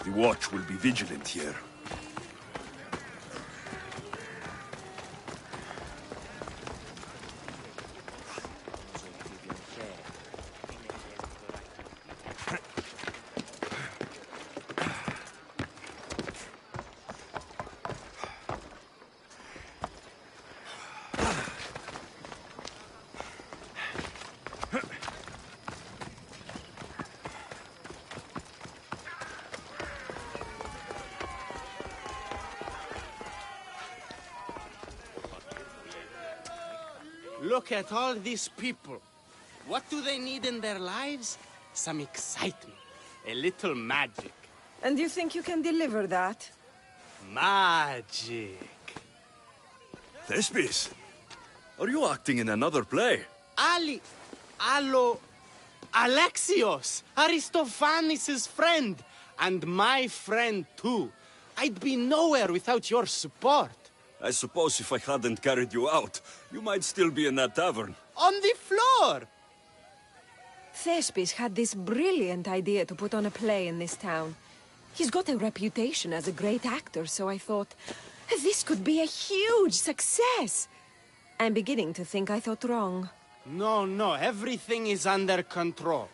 The watch will be vigilant here. Look at all these people. What do they need in their lives? Some excitement. A little magic. And you think you can deliver that? Magic. Thespis! Are you acting in another play? Alexios! Aristophanes' friend! And my friend, too. I'd be nowhere without your support. I suppose if I hadn't carried you out, you might still be in that tavern. On the floor! Thespis had this brilliant idea to put on a play in this town. He's got a reputation as a great actor, so I thought, this could be a huge success. I'm beginning to think I thought wrong. No, everything is under control.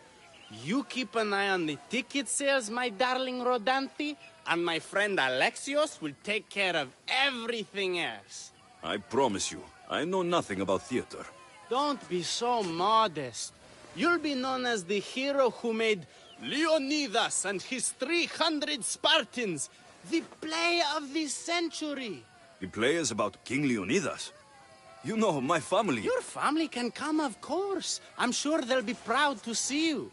You keep an eye on the ticket sales, my darling Rodanthi, and my friend Alexios will take care of everything else. I promise you, I know nothing about theater. Don't be so modest. You'll be known as the hero who made Leonidas and his 300 Spartans, the play of the century. The play is about King Leonidas. You know, my family... Your family can come, of course. I'm sure they'll be proud to see you.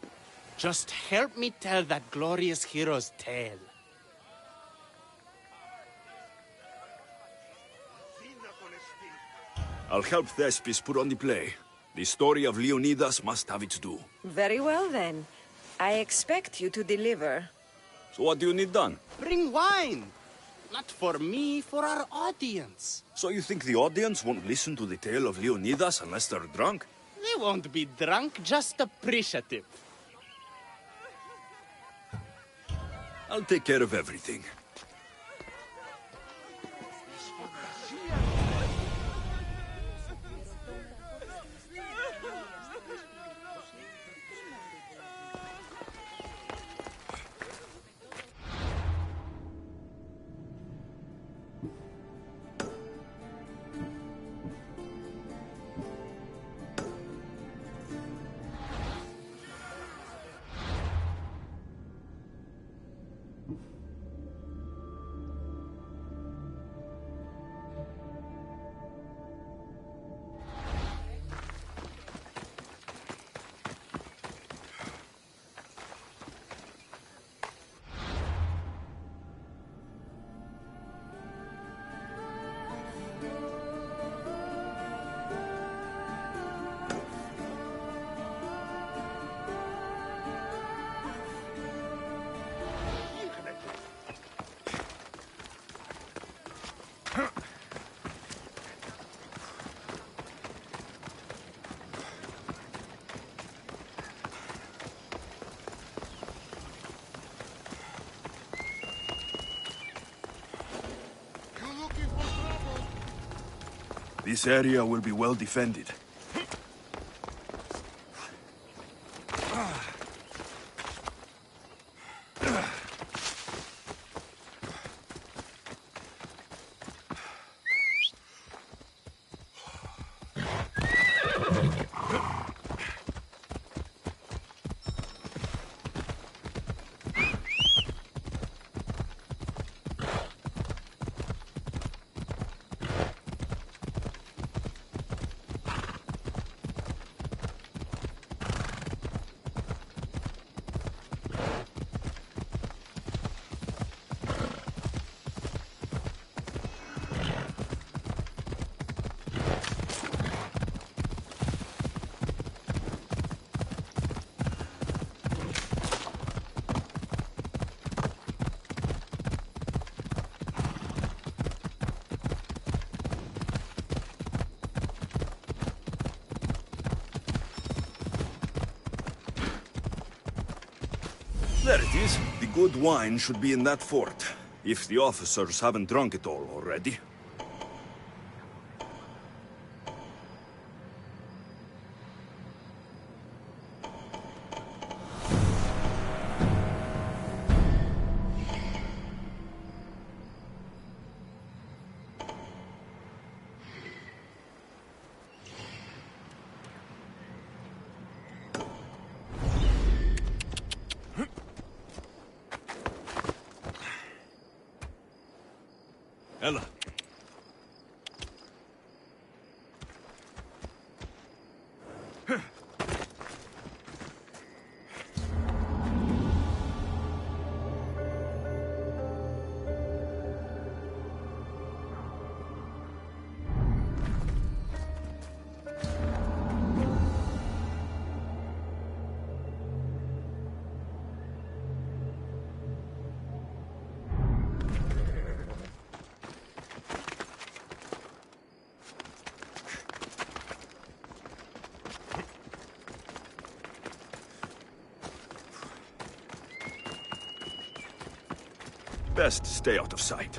Just help me tell that glorious hero's tale. I'll help Thespis put on the play. The story of Leonidas must have its due. Very well, then. I expect you to deliver. So what do you need done? Bring wine! Not for me, for our audience. So you think the audience won't listen to the tale of Leonidas unless they're drunk? They won't be drunk, just appreciative. I'll take care of everything. This area will be well defended. There it is. The good wine should be in that fort, if the officers haven't drunk it all already. Ella. Best stay out of sight.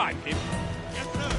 fight him. Yes, sir.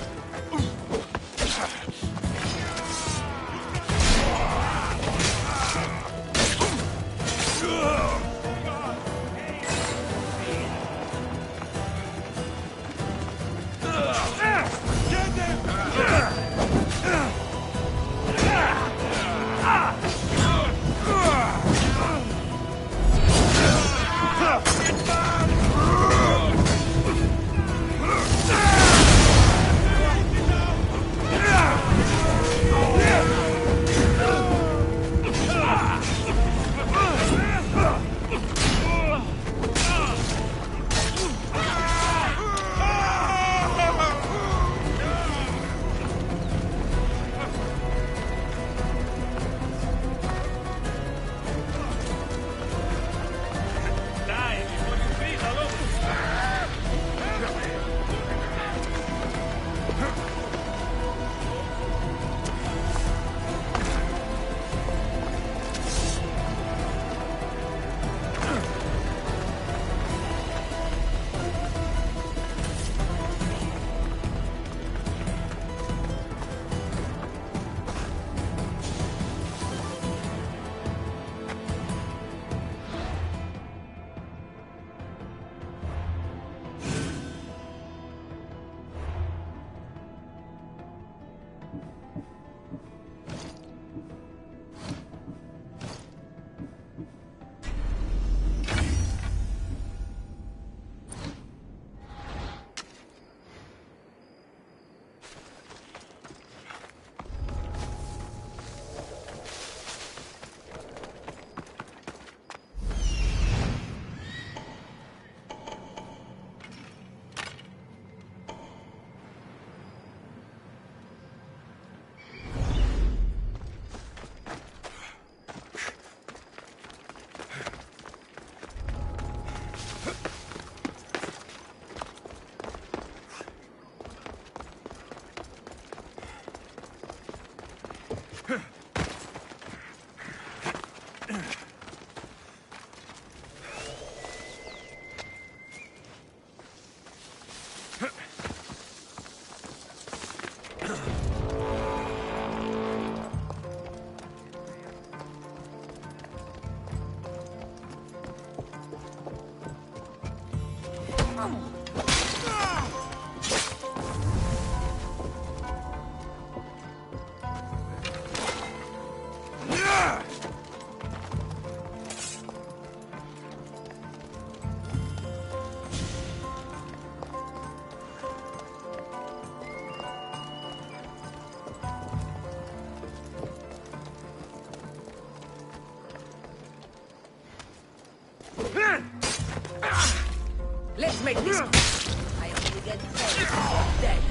Let's make this. I only get paid for dead.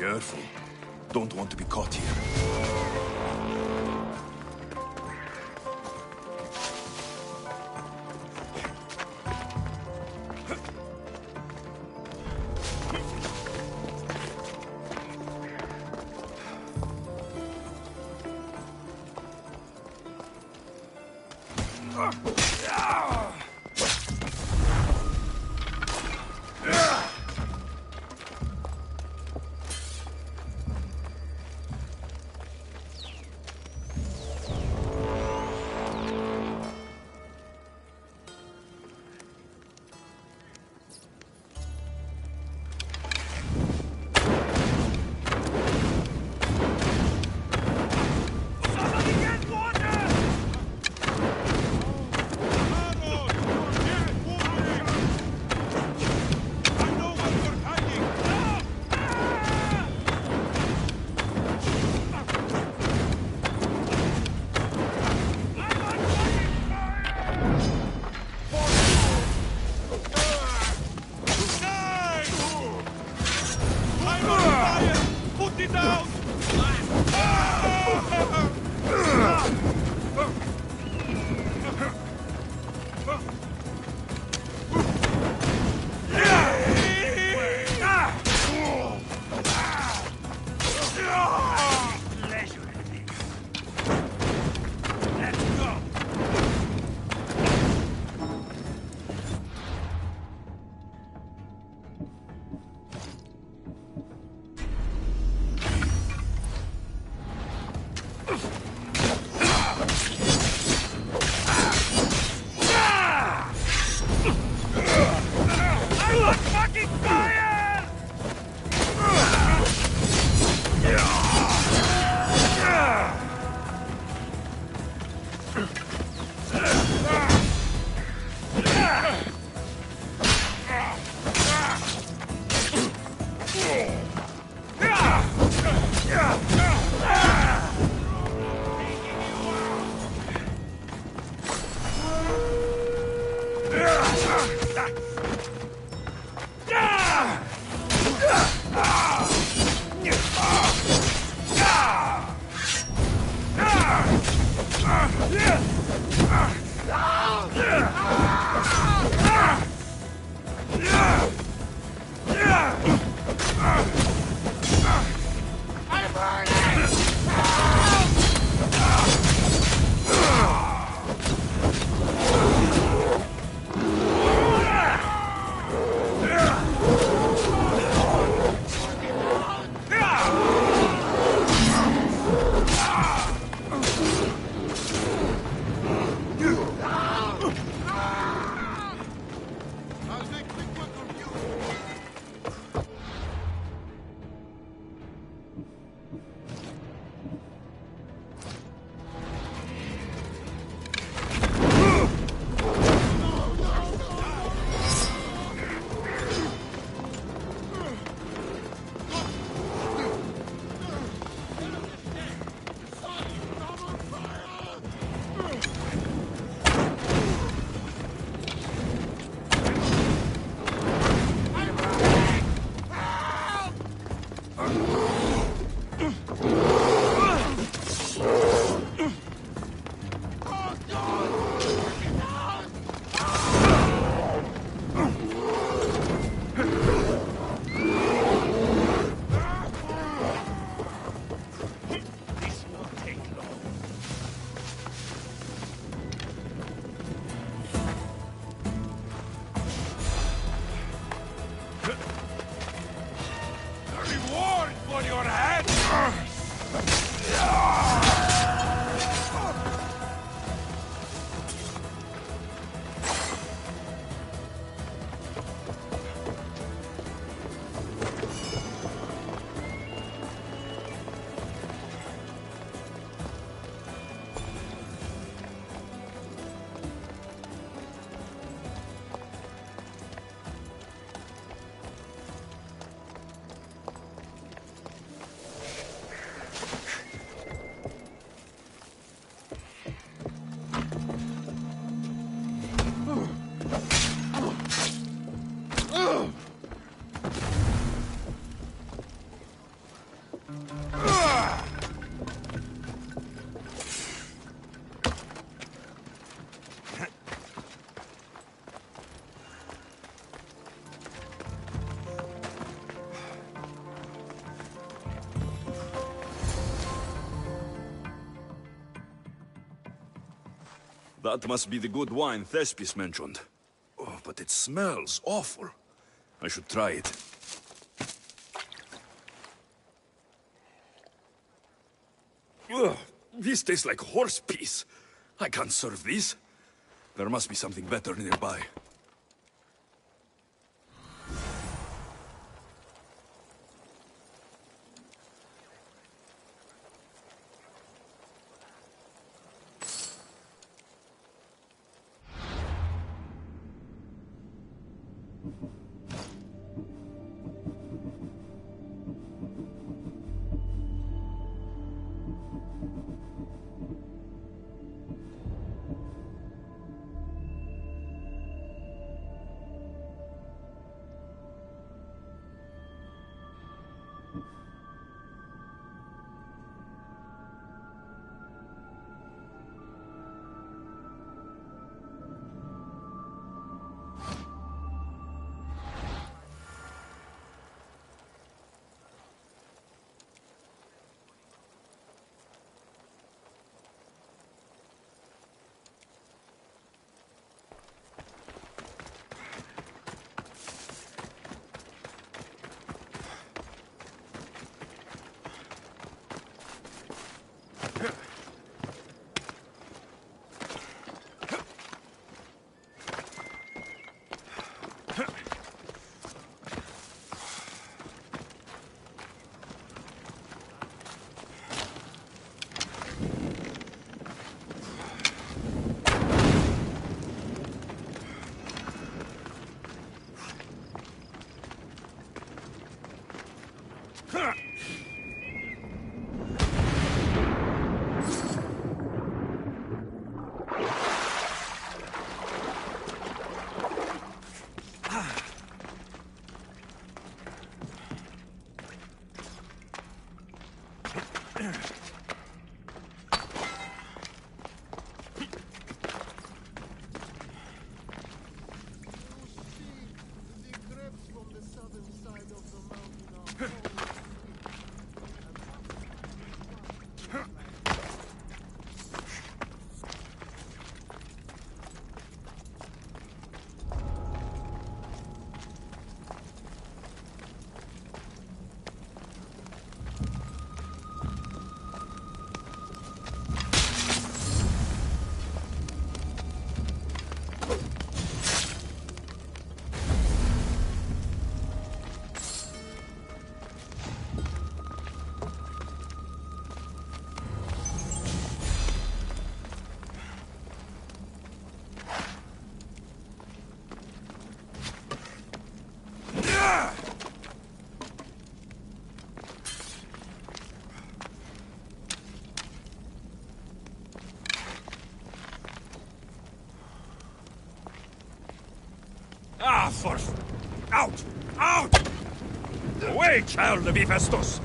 Careful. Don't want to be caught here. That must be the good wine Thespis mentioned. Oh, but it smells awful. I should try it. Ugh, this tastes like horse piss. I can't serve this. There must be something better nearby. Ah, out! Out! Away, child of Hephaestus!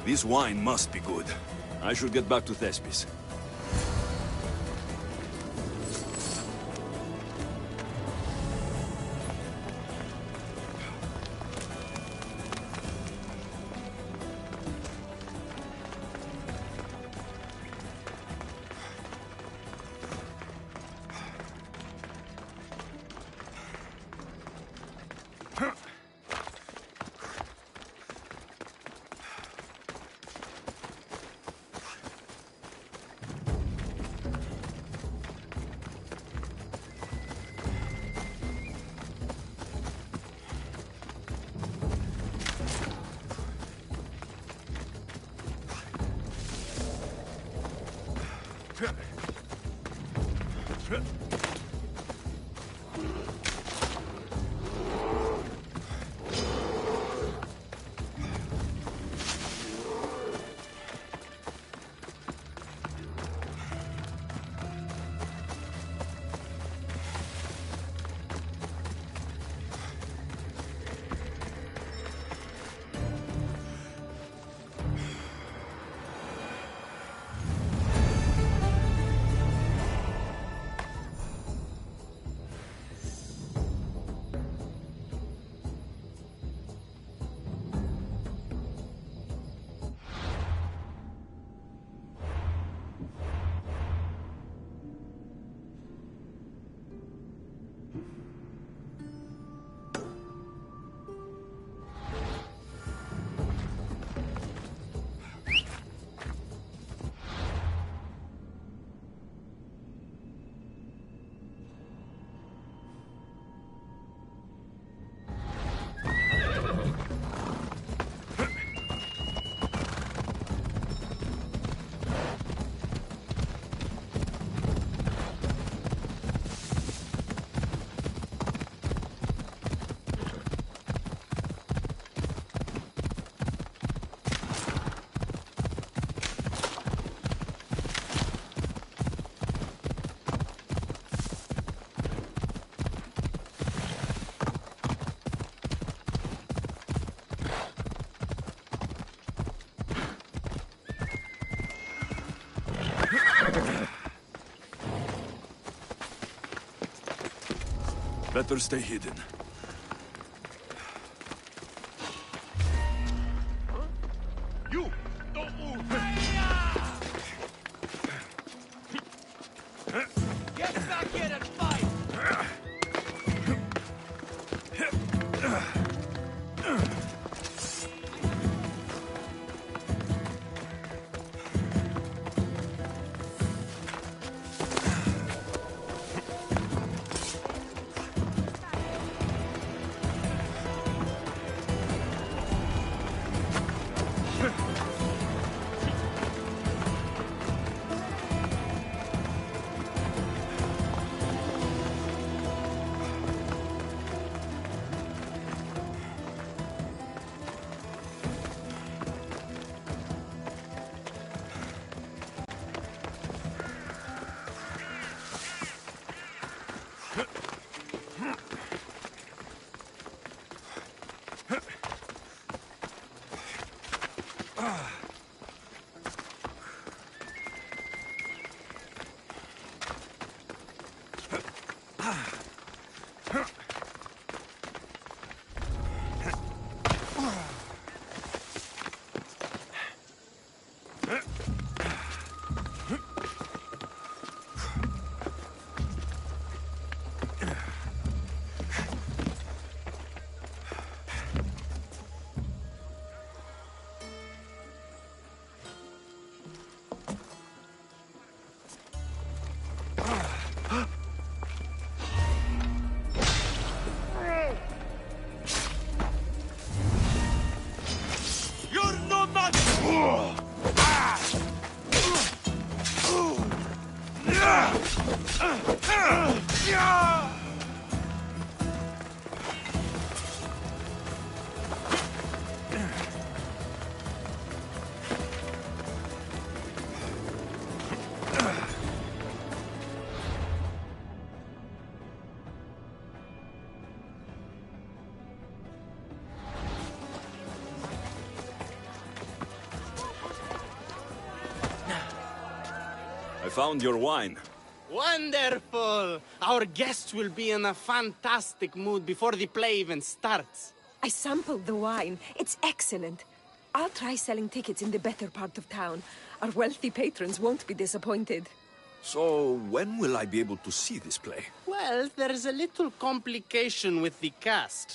This wine must be good. I should get back to Thespis. Better stay hidden. You! Don't move! Get back in and fight! found your wine. Wonderful! Our guests will be in a fantastic mood before the play even starts. I sampled the wine. It's excellent. I'll try selling tickets in the better part of town. Our wealthy patrons won't be disappointed. So, when will I be able to see this play? Well, there's a little complication with the cast.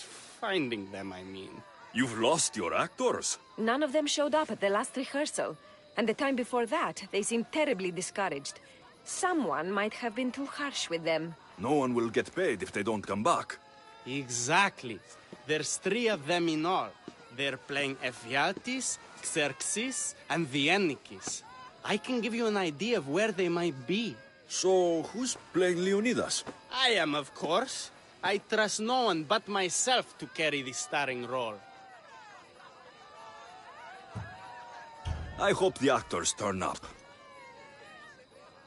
Finding them, I mean. You've lost your actors. None of them showed up at the last rehearsal. And the time before that, they seemed terribly discouraged. Someone might have been too harsh with them. No one will get paid if they don't come back. Exactly. There's 3 of them in all. They're playing Ephialtes, Xerxes, and the Ennikis. I can give you an idea of where they might be. So, who's playing Leonidas? I am, of course. I trust no one but myself to carry the starring role. I hope the actors turn up.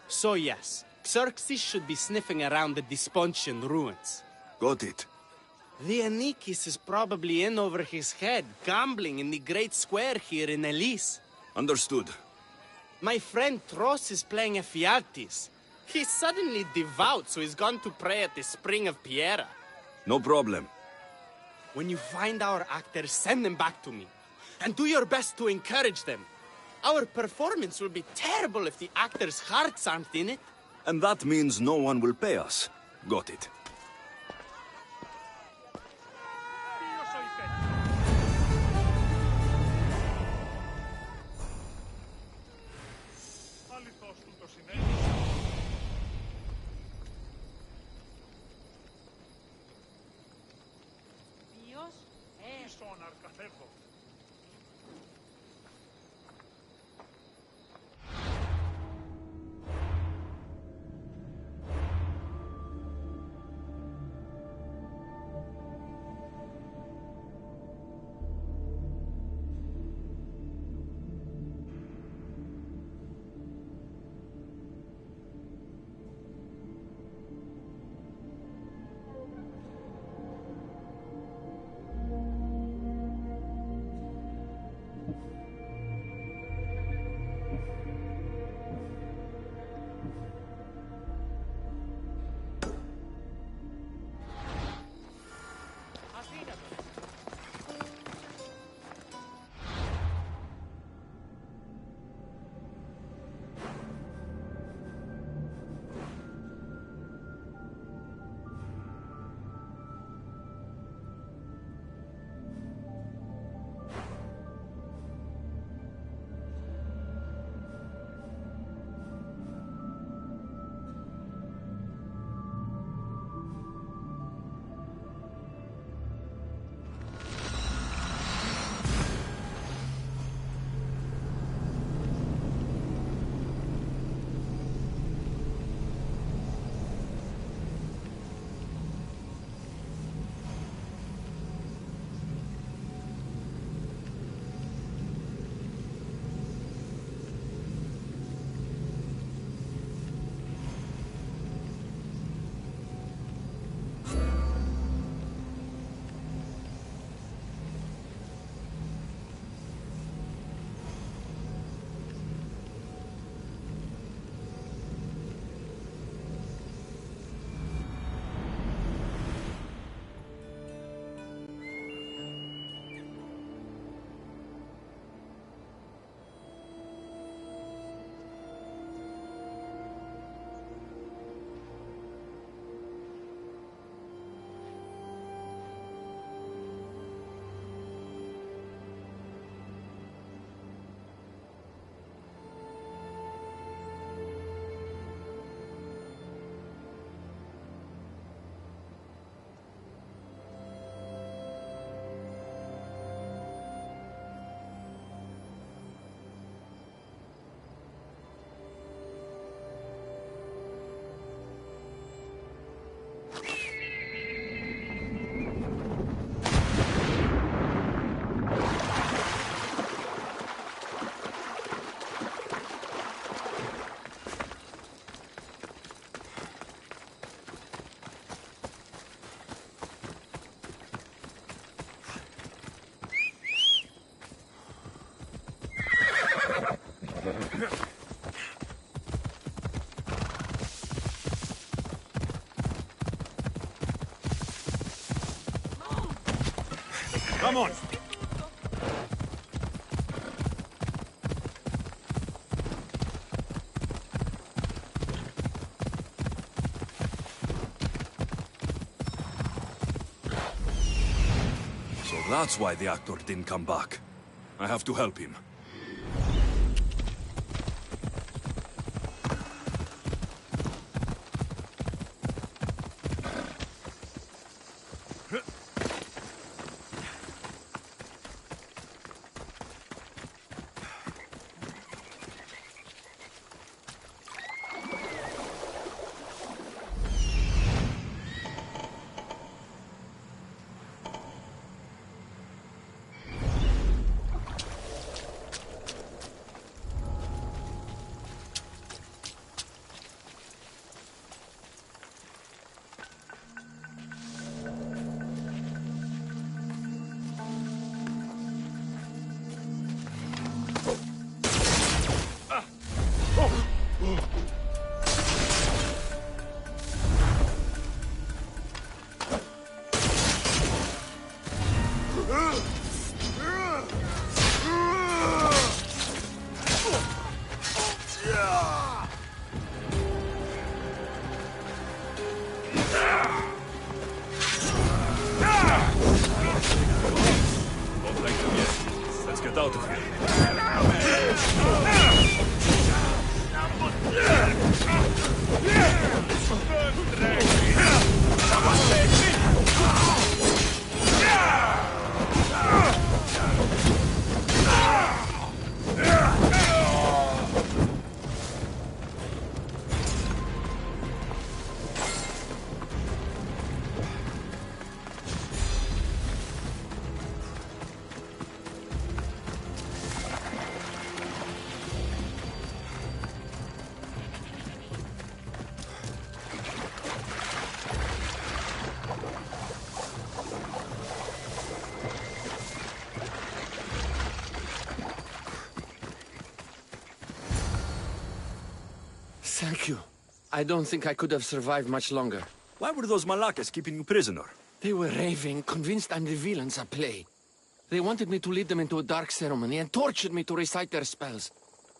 So yes, Xerxes should be sniffing around the Despontian ruins. Got it. The Ennikis is probably in over his head, gambling in the great square here in Elise. Understood. My friend Tros is playing Ephialtes. He's suddenly devout, so he's gone to pray at the spring of Piera. No problem. When you find our actors, send them back to me. And do your best to encourage them. Our performance will be terrible if the actors' hearts aren't in it. And that means no one will pay us. Got it. Io soy Petro. Αληθώς του το συνέβη. Ίσον αρκαθεύω. Come on! So that's why the actor didn't come back. I have to help him. Get out of Thank you. I don't think I could have survived much longer. Why were those Malakas keeping you prisoner? They were raving, convinced I'm the villains at play. They wanted me to lead them into a dark ceremony and tortured me to recite their spells.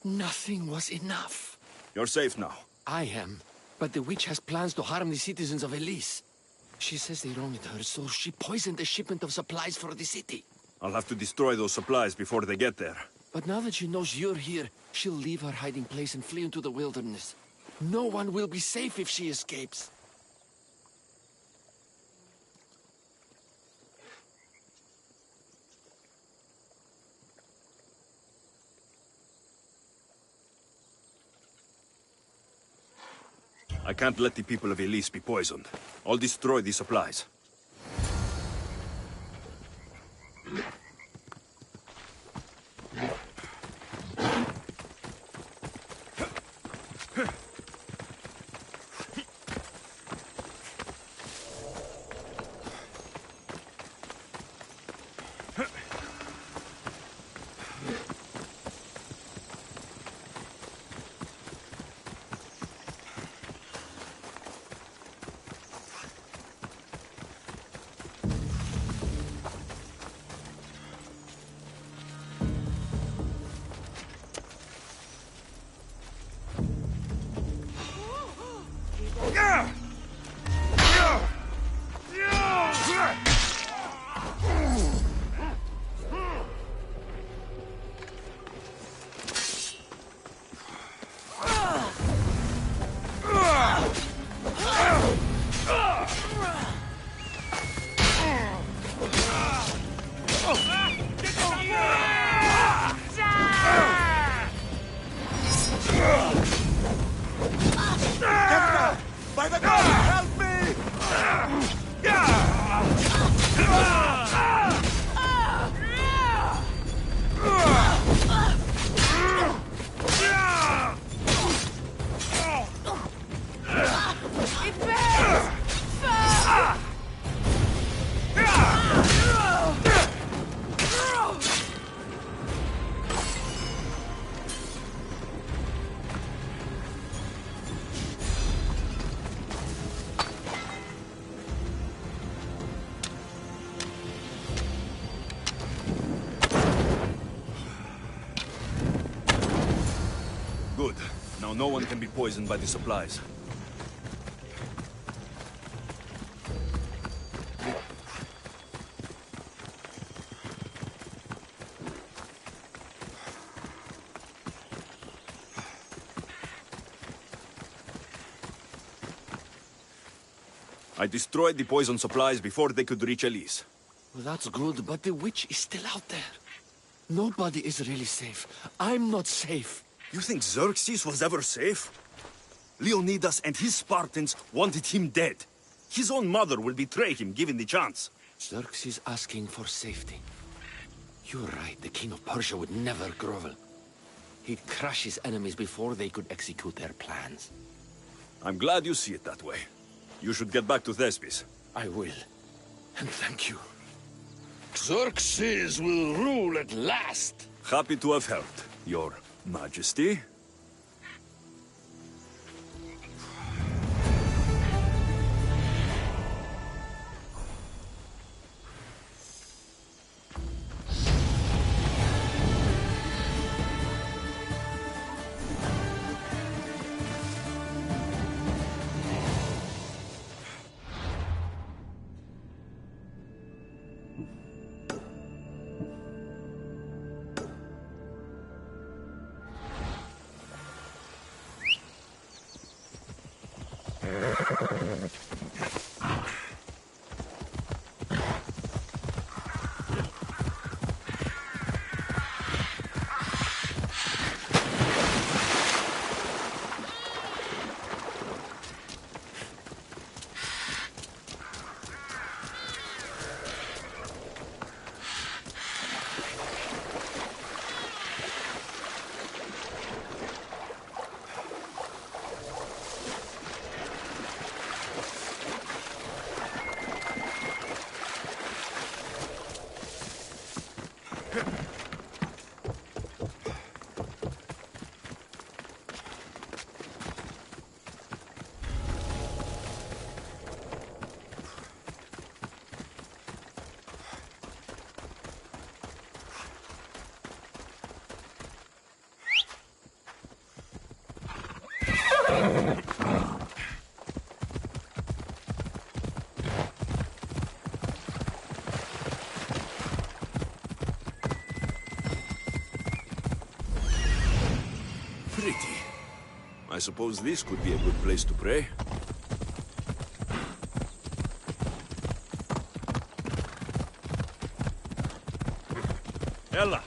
Nothing was enough. You're safe now. I am, but the witch has plans to harm the citizens of Elise. She says they wronged her, so she poisoned the shipment of supplies for the city. I'll have to destroy those supplies before they get there. But now that she knows you're here, she'll leave her hiding place and flee into the wilderness. No one will be safe if she escapes. I can't let the people of Elise be poisoned. I'll destroy the supplies. Good. Now no one can be poisoned by the supplies. I destroyed the poison supplies before they could reach Elise. Well, that's good, but the witch is still out there. Nobody is really safe. I'm not safe. You think Xerxes was ever safe? Leonidas and his Spartans wanted him dead. His own mother will betray him given the chance. Xerxes asking for safety. You're right, the king of Persia would never grovel. He'd crush his enemies before they could execute their plans. I'm glad you see it that way. You should get back to Thespis. I will. And thank you. Xerxes will rule at last. Happy to have helped, Your Majesty. Pretty. I suppose this could be a good place to pray. Ella!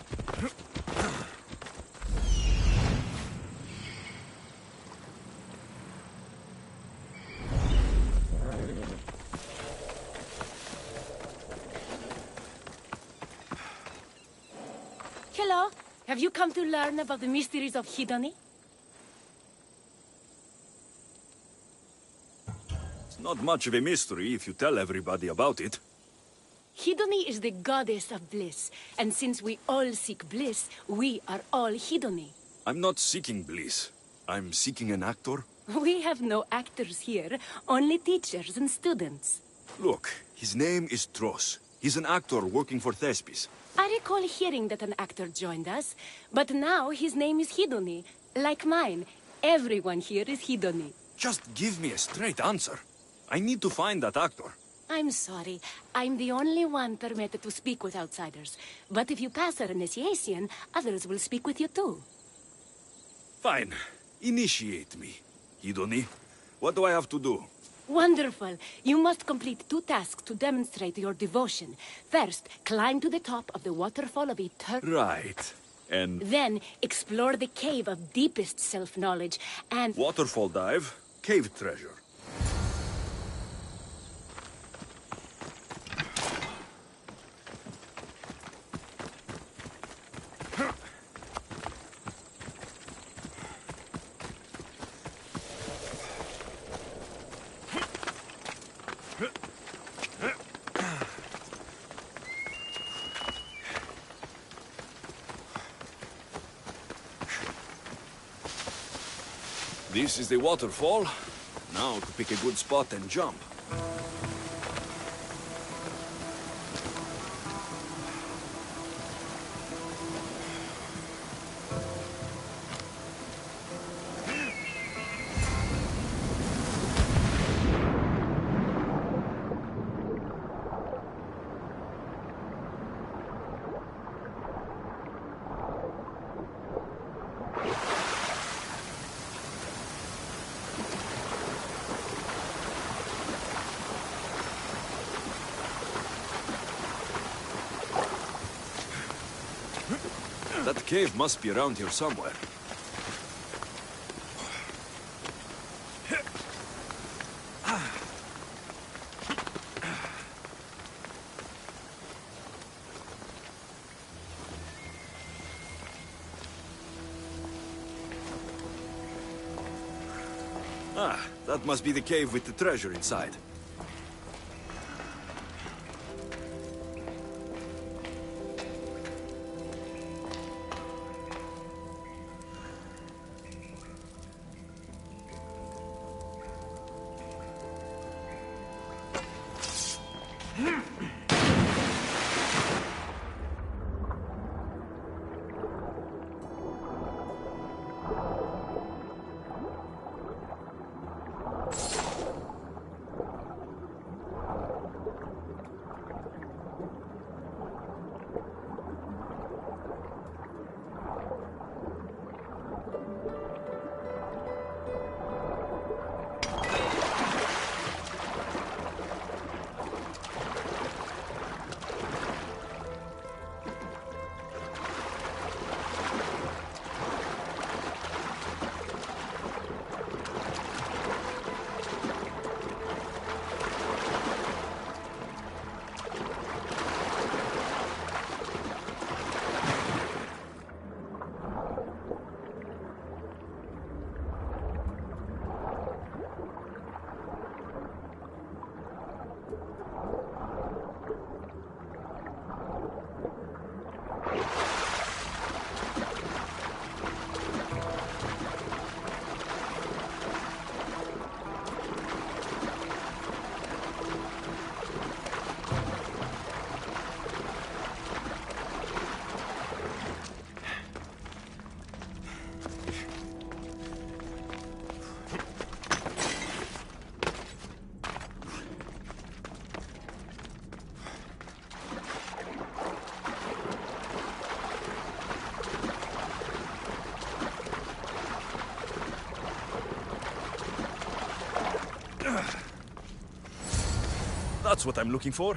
Hello. Have you come to learn about the mysteries of Hedony? It's not much of a mystery if you tell everybody about it. Hedony is the goddess of bliss, and since we all seek bliss, we are all Hedony. I'm not seeking bliss. I'm seeking an actor. We have no actors here, only teachers and students. Look, his name is Tros. He's an actor working for Thespis. I recall hearing that an actor joined us, but now his name is Hedony. Like mine, everyone here is Hedony. Just give me a straight answer. I need to find that actor. I'm sorry. I'm the only one permitted to speak with outsiders. But if you pass our initiation, others will speak with you too. Fine. Initiate me. Hedony, what do I have to do? Wonderful. You must complete 2 tasks to demonstrate your devotion. First, climb to the top of the waterfall of eternity. Right. And Then, explore the cave of deepest self-knowledge and... waterfall dive, cave treasure. This is the waterfall. Now to pick a good spot and jump. cave must be around here somewhere. Ah, that must be the cave with the treasure inside. That's what I'm looking for.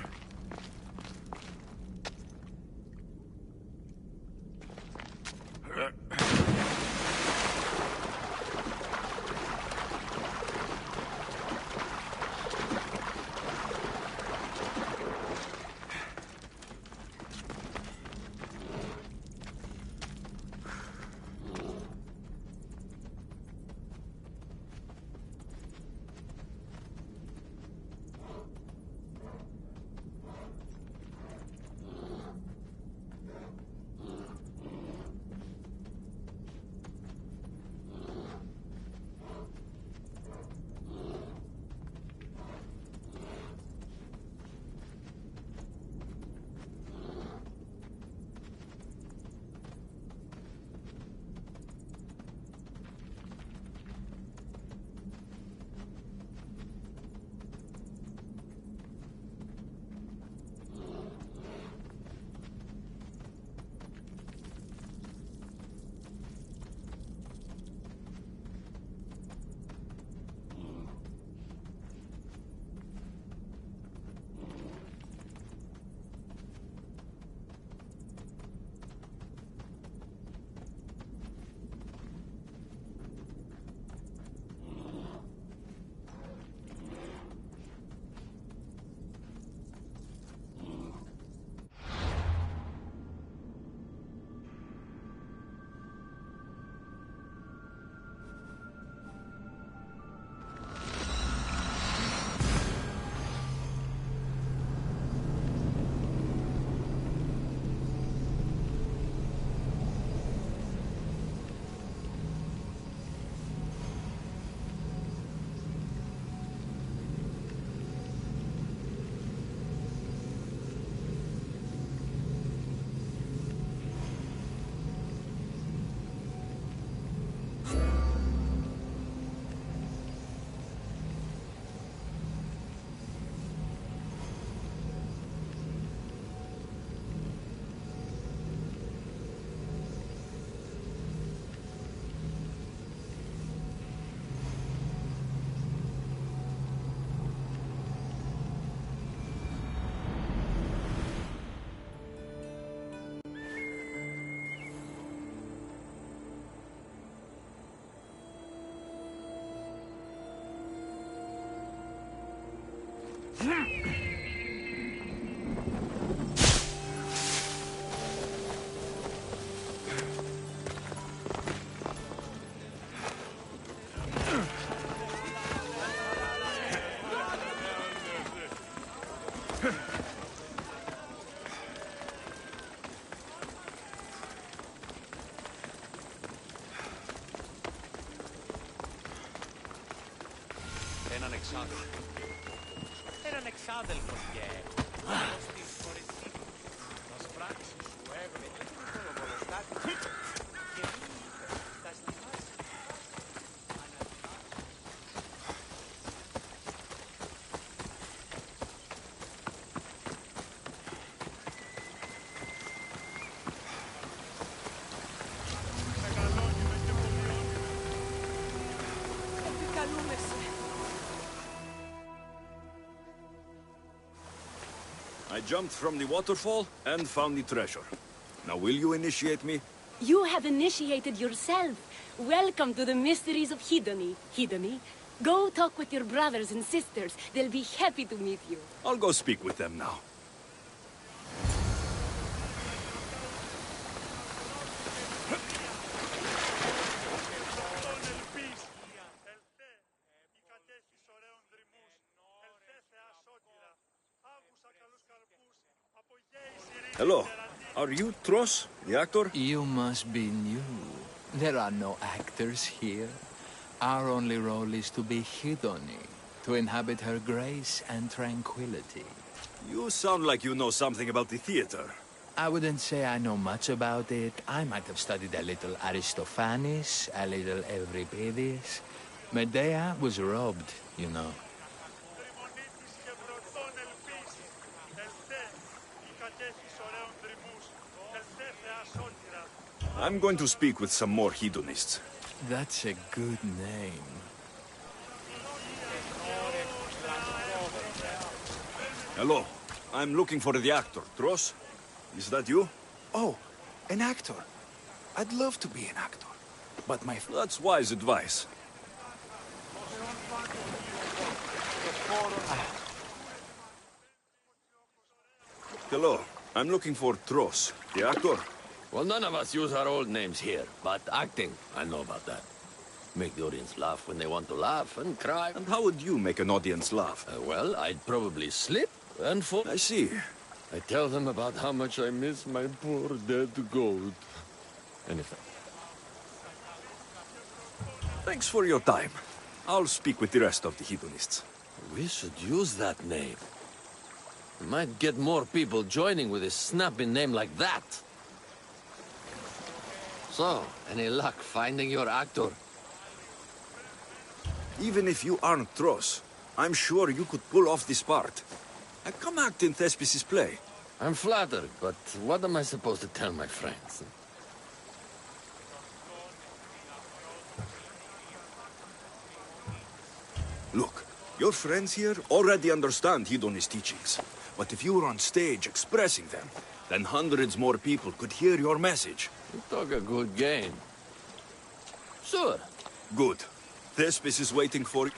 Έναν εξάδελφο και στην φορεσή μας πράξει σου έβρε το βολοστάτη και τα στιμάσει. I jumped from the waterfall and found the treasure. Now will you initiate me? You have initiated yourself. Welcome to the mysteries of Hedony. Hedony, go talk with your brothers and sisters. They'll be happy to meet you. I'll go speak with them now. Hello. Are you Tros, the actor? You must be new. There are no actors here. Our only role is to be Hedony, to inhabit her grace and tranquility. You sound like you know something about the theater. I wouldn't say I know much about it. I might have studied a little Aristophanes, a little Euripides. Medea was robbed, you know. I'm going to speak with some more hedonists. That's a good name. Hello. I'm looking for the actor. Tros? Is that you? Oh, an actor. I'd love to be an actor. But my... That's wise advice. Hello. I'm looking for Tros, the actor. Well, none of us use our old names here, but acting, I know about that. Make the audience laugh when they want to laugh, and cry. And how would you make an audience laugh? Well, I'd probably slip and fall. I see. I tell them about how much I miss my poor dead goat. And if... Thanks for your time. I'll speak with the rest of the hedonists. We should use that name. We might get more people joining with a snappy name like that. So, any luck finding your actor? Even if you aren't Tros, I'm sure you could pull off this part. Come act in Thespis' play. I'm flattered, but what am I supposed to tell my friends? Look, your friends here already understand hedonist teachings. But if you were on stage expressing them, then hundreds more people could hear your message. You talk a good game. Sure. Good. Thespis is waiting for you.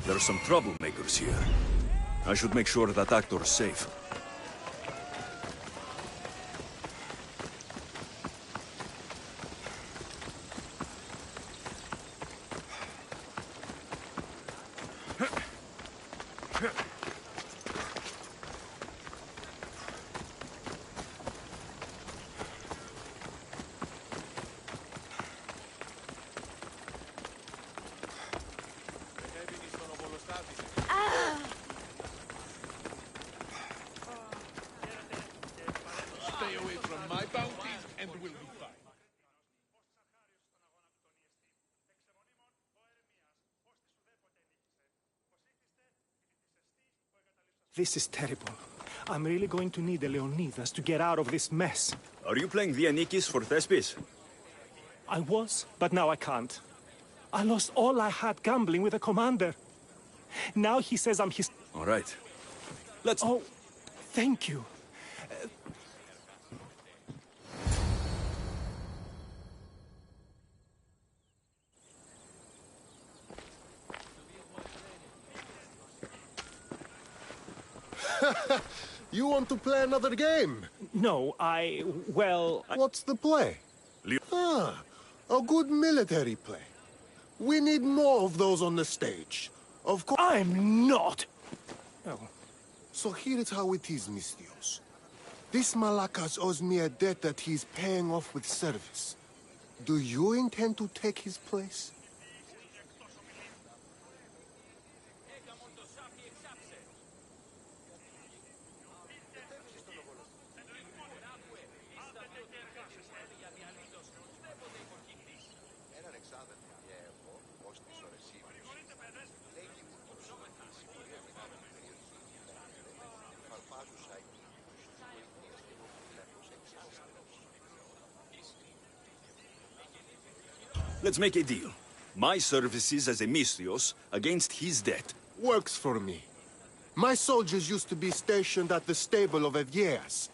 There are some troublemakers here. I should make sure that actor's safe. Stay away from my bounties and we'll be fine. This is terrible. I'm really going to need the Leonidas to get out of this mess. Are you playing Vianikis for Thespis? I was, but now I can't. I lost all I had gambling with the commander. Now he says I'm his... All right. Let's... Oh, thank you. You want to play another game? No, well... What's the play? A good military play. We need more of those on the stage. Of course... I'm not! Oh. So here is how it is, Mistios. This Malakas owes me a debt that he's paying off with service. Do you intend to take his place? Let's make a deal. My services as a Mistios against his debt. Works for me. My soldiers used to be stationed at the stable of Evieas.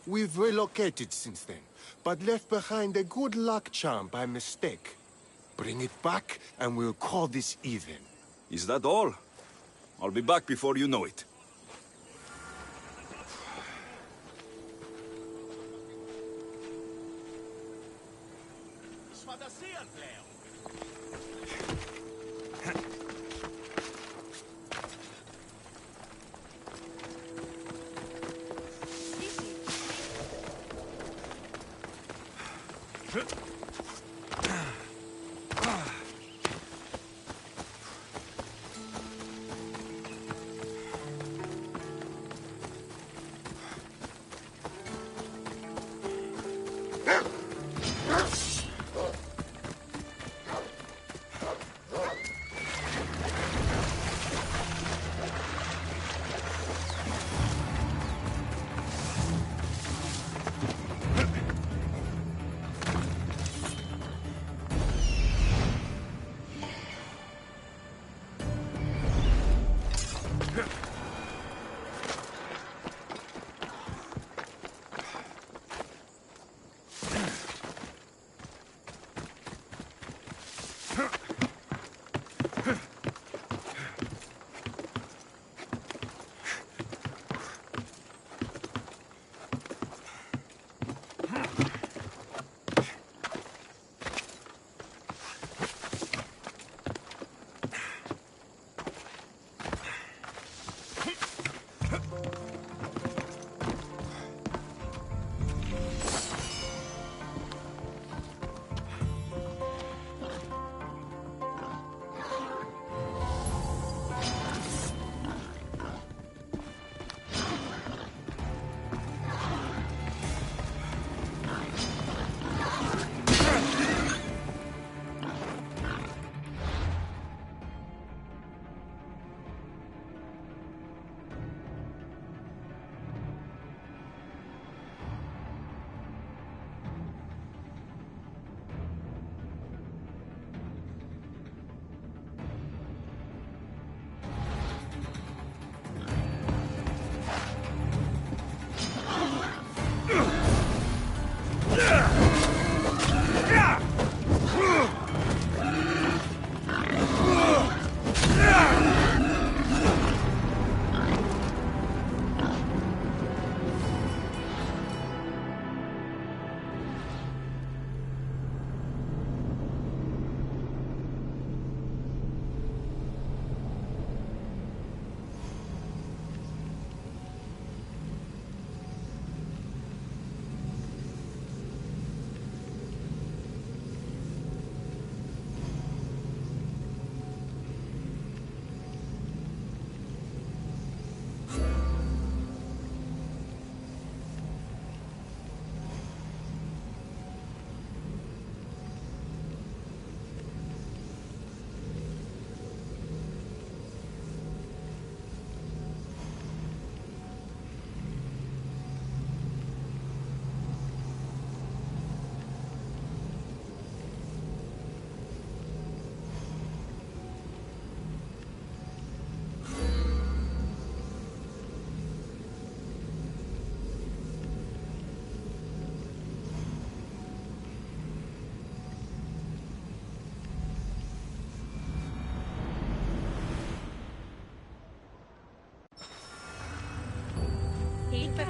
We've relocated since then, but left behind a good luck charm by mistake. Bring it back, and we'll call this even. Is that all? I'll be back before you know it.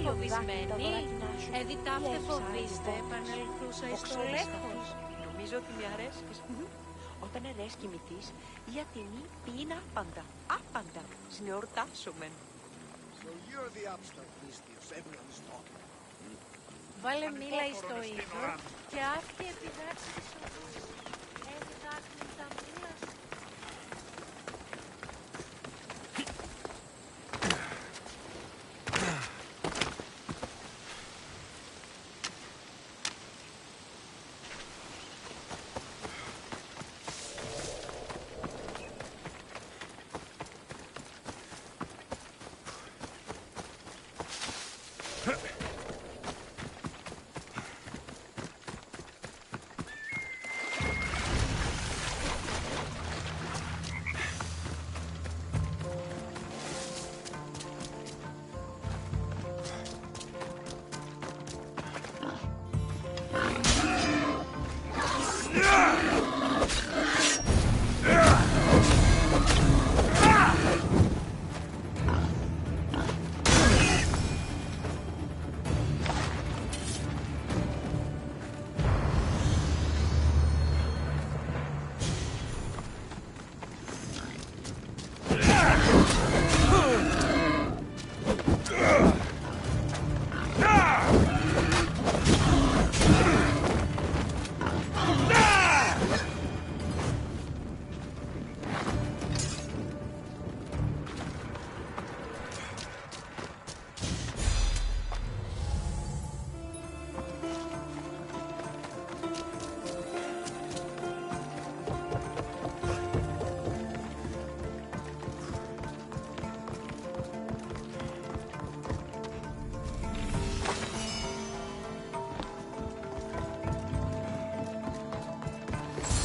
φοβισμένη. Εδιτάφτε φοβήστε, επανελθούσα εις το λέχος. Νομίζω ότι με αρέσκεις. Όταν αρέσει κοιμηθείς, η ατινή είναι άπαντα. Άπαντα. Συνεορτάσομεν. So you're the upstart Mystios everyone's talking. Βάλε μίλα εις το είδο και άφηκε επιδάξει της οδούς. Εδιτάχνουν τα μίλα σου.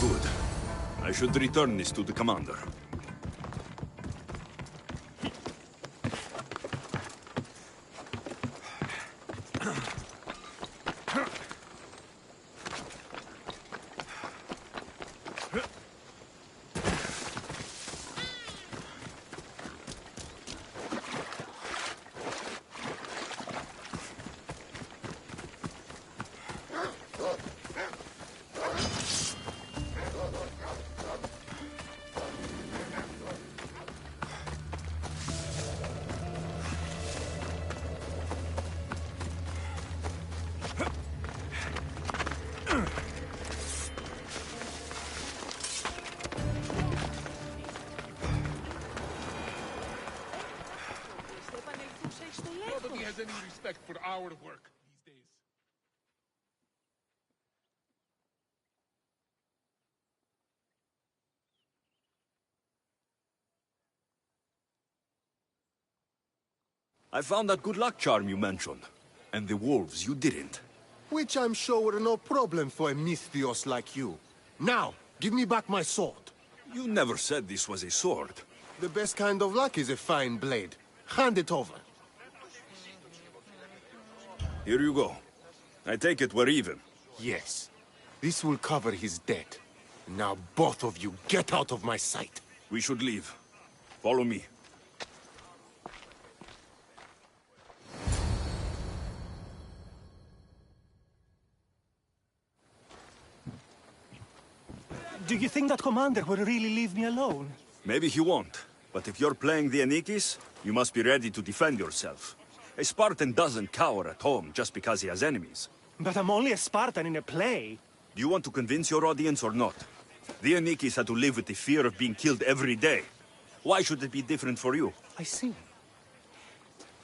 Good. I should return this to the commander. Nobody has any respect for our work these days. I found that good luck charm you mentioned. And the wolves, you didn't. Which I'm sure were no problem for a Mystios like you. Now, give me back my sword. You never said this was a sword. The best kind of luck is a fine blade. Hand it over. Here you go. I take it we're even. Yes. This will cover his debt. Now both of you get out of my sight. We should leave. Follow me. Do you think that commander will really leave me alone? Maybe he won't. But if you're playing the Anikis, you must be ready to defend yourself. A Spartan doesn't cower at home just because he has enemies. But I'm only a Spartan in a play. Do you want to convince your audience or not? The Anikis had to live with the fear of being killed every day. Why should it be different for you? I see.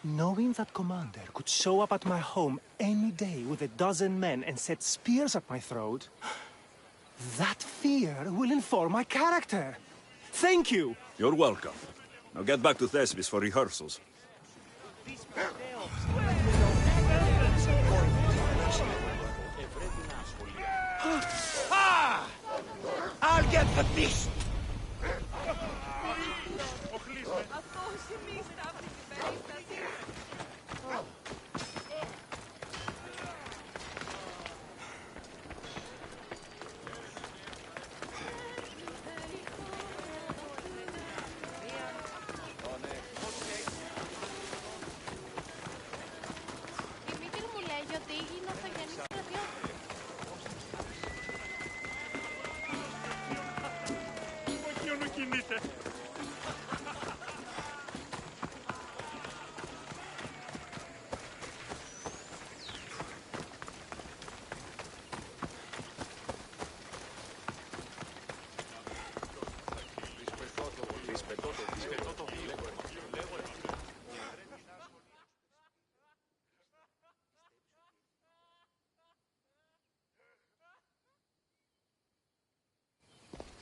Knowing that commander could show up at my home any day with 12 men and set spears at my throat, that fear will inform my character. Thank you! You're welcome. Now get back to Thespis for rehearsals. I'll get the beast!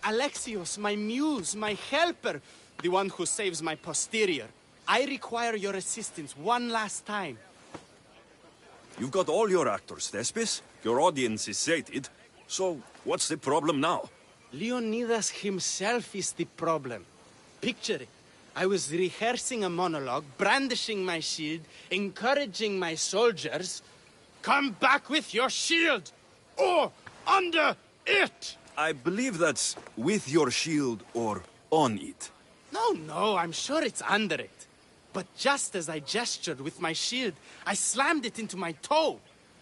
Alexios, my muse, my helper, the one who saves my posterior. I require your assistance one last time. You've got all your actors, Thespis. Your audience is sated. So, what's the problem now? Leonidas himself is the problem. Picture it. I was rehearsing a monologue, brandishing my shield, encouraging my soldiers. Come back with your shield! Or under it! I believe that's with your shield or on it. No, I'm sure it's under it. But just as I gestured with my shield, I slammed it into my toe.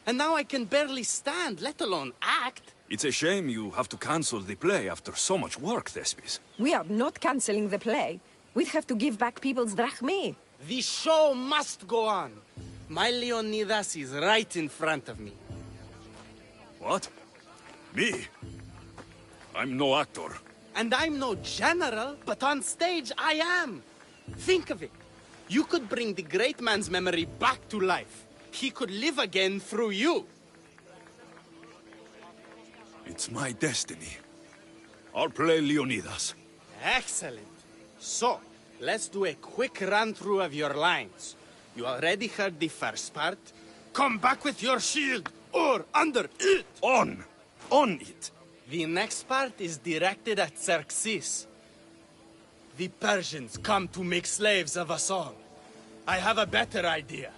And now I can barely stand, let alone act. It's a shame you have to cancel the play after so much work, Thespis. We are not cancelling the play. We'd have to give back people's drachmae. The show must go on. My Leonidas is right in front of me. What? Me? I'm no actor. And I'm no general, but on stage I am. Think of it. You could bring the great man's memory back to life. He could live again through you. It's my destiny. I'll play Leonidas. Excellent. So, let's do a quick run-through of your lines. You already heard the first part. Come back with your shield, or under it! On it! The next part is directed at Xerxes. The Persians come to make slaves of us all. I have a better idea.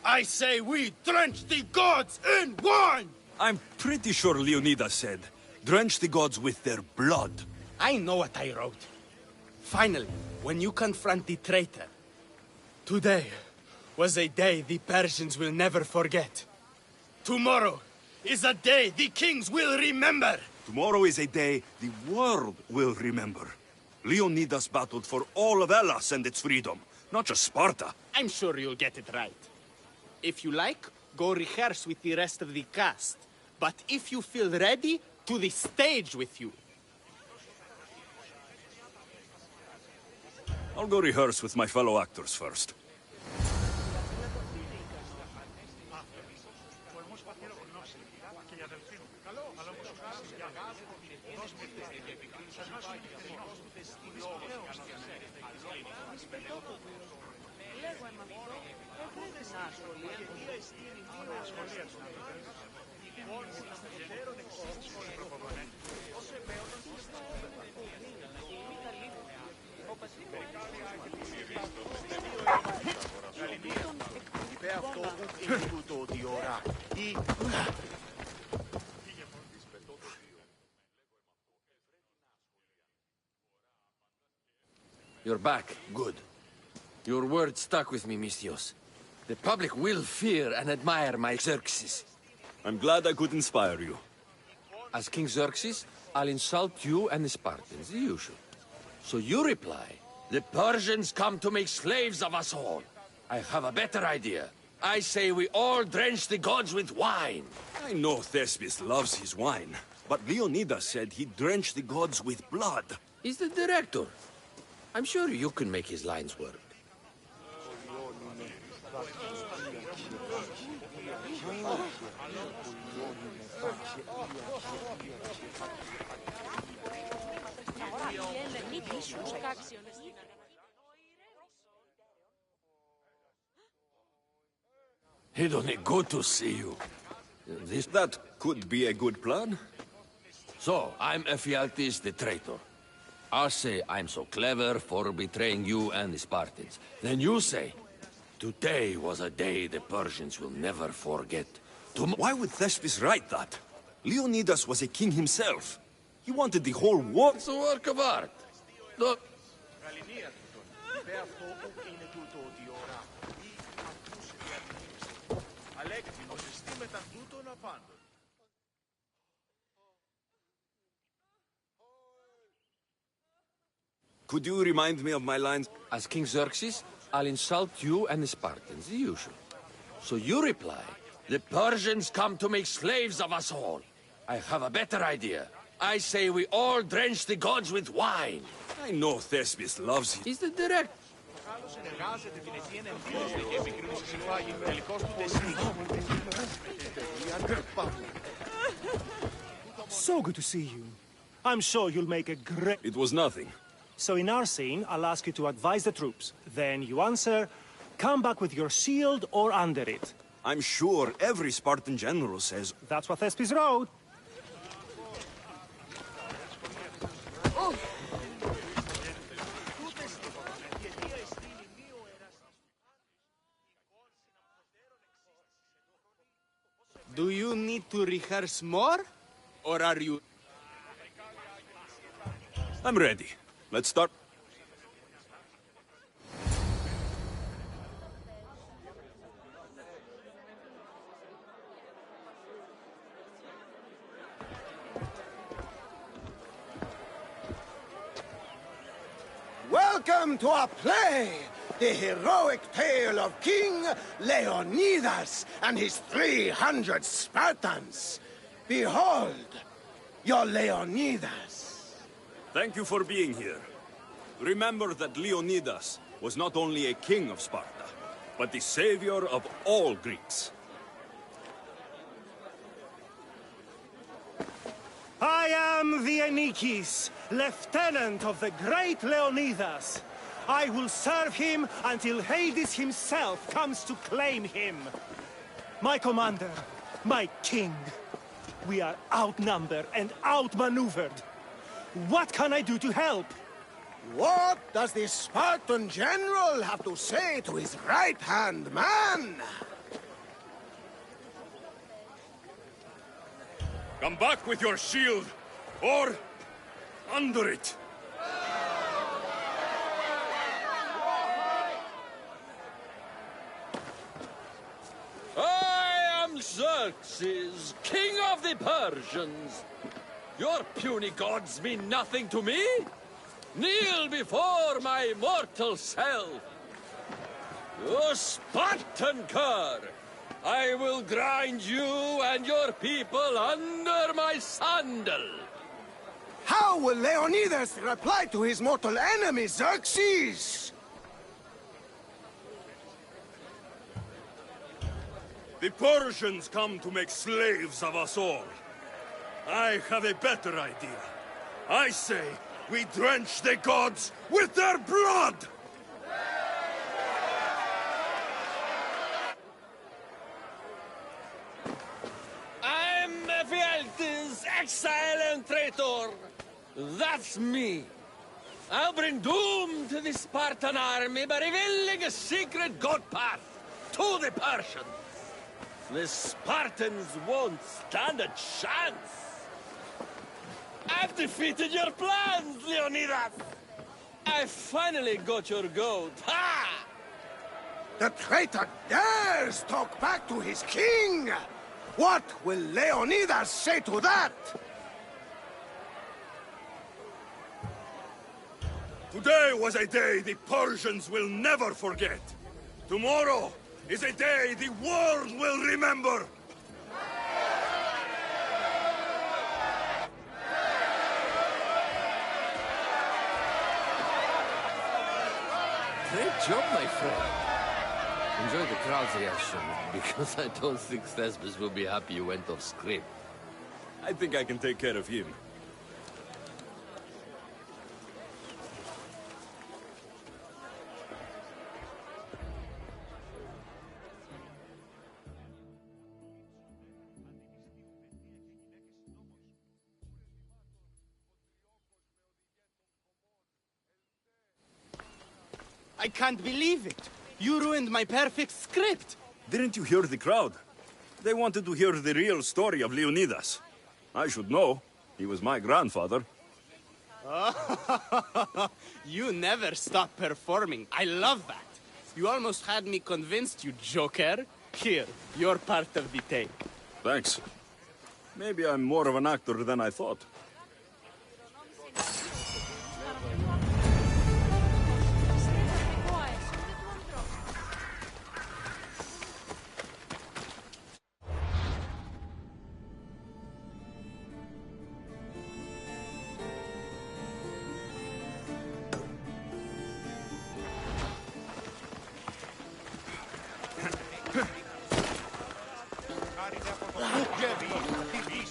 I say we drench the gods in wine! I'm pretty sure Leonidas said, drench the gods with their blood. I know what I wrote. Finally, when you confront the traitor, today was a day the Persians will never forget. Tomorrow is a day the kings will remember. Tomorrow is a day the world will remember. Leonidas battled for all of Hellas and its freedom, not just Sparta. I'm sure you'll get it right. If you like, go rehearse with the rest of the cast. But if you feel ready, to the stage with you. I'll go rehearse with my fellow actors first. You're back. Good. Your word stuck with me, Misthios. The public will fear and admire my Xerxes. I'm glad I could inspire you. As King Xerxes, I'll insult you and the Spartans, the usual. So you reply, the Persians come to make slaves of us all. I have a better idea. I say we all drench the gods with wine. I know Thespis loves his wine, but Leonidas said he'd drench the gods with blood. He's the director. I'm sure you can make his lines work. Hidone, good to see you. That could be a good plan. So, I'm Ephialtes the traitor. I'll say I'm so clever for betraying you and the Spartans. Then you say, today was a day the Persians will never forget. Why would Thespis write that? Leonidas was a king himself. He wanted the whole world. It's a work of art. Look. Could you remind me of my lines? As King Xerxes, I'll insult you and the Spartans, the usual. So you reply, the Persians come to make slaves of us all. I have a better idea. I say we all drench the gods with wine. I know Thespis loves it. He's the director. So good to see you. I'm sure you'll make a great... It was nothing. So in our scene, I'll ask you to advise the troops. Then you answer, come back with your shield or under it. I'm sure every Spartan general says... That's what Thespis wrote. Do you need to rehearse more? Or are you... I'm ready. Let's start. Welcome to our play! The heroic tale of King Leonidas and his 300 Spartans. Behold, your Leonidas. Thank you for being here. Remember that Leonidas was not only a king of Sparta, but the savior of all Greeks. I am the Anikis, lieutenant of the great Leonidas. I will serve him until Hades himself comes to claim him. My commander, my king, we are outnumbered and outmaneuvered. What can I do to help? What does the Spartan general have to say to his right-hand man? Come back with your shield, or under it. I am Xerxes, king of the Persians. Your puny gods mean nothing to me. Kneel before my mortal self. You Spartan cur! I will grind you and your people under my sandal. How will Leonidas reply to his mortal enemy, Xerxes? The Persians come to make slaves of us all. I have a better idea. I say we drench the gods with their blood! I'm Ephialtes, exile and traitor. That's me. I'll bring doom to the Spartan army by revealing a secret god path to the Persians. The Spartans won't stand a chance. I've defeated your plans, Leonidas. I finally got your goat. Ha! The traitor dares talk back to his king! What will Leonidas say to that? Today was a day the Persians will never forget. Tomorrow is a day the world will remember. Great job, my friend. Enjoy the crowd's reaction, because I don't think Thespis will be happy you went off script. I think I can take care of him. I can't believe it! You ruined my perfect script! Didn't you hear the crowd? They wanted to hear the real story of Leonidas. I should know. He was my grandfather. You never stop performing. I love that. You almost had me convinced, you joker. Here, you're part of the tape. Thanks. Maybe I'm more of an actor than I thought.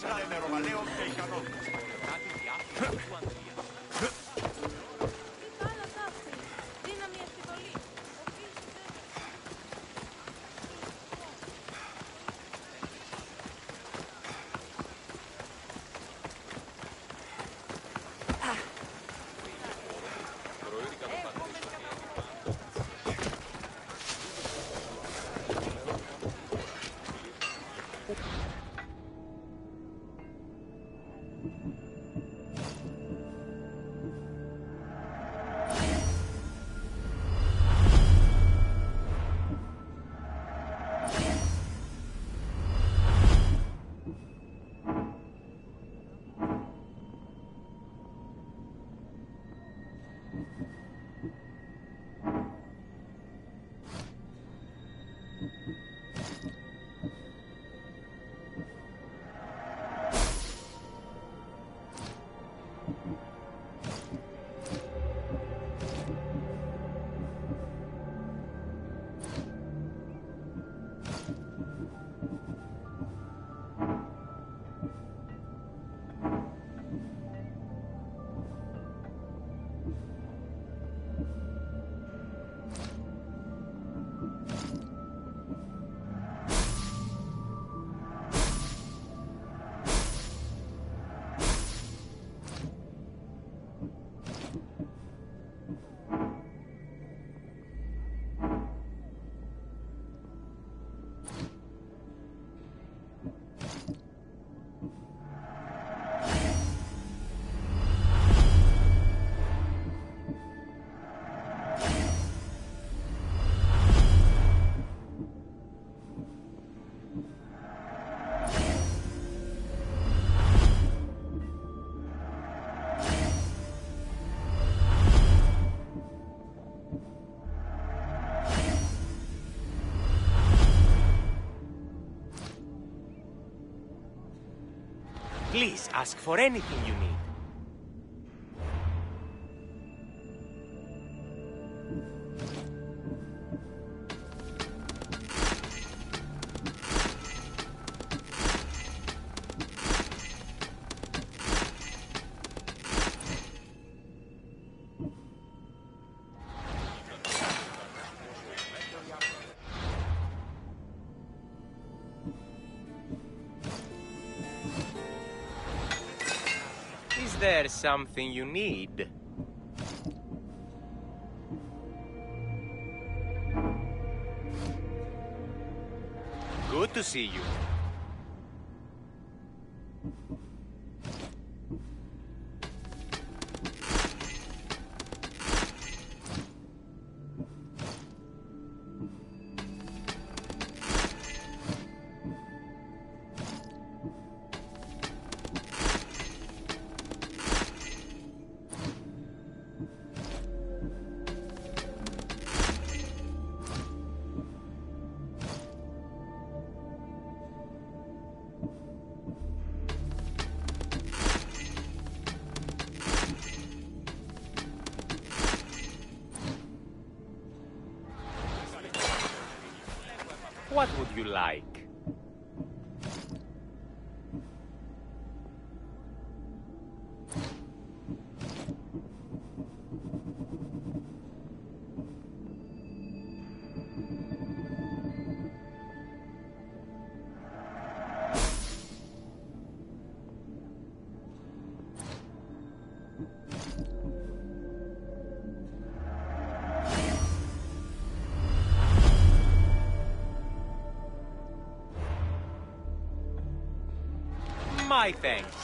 Έσανε νεροβαλαίων και ικανών. Κάτι διάφορο του Ανδρία. Please ask for anything you need. Is there something you need? Good to see you. What would you like? My thanks.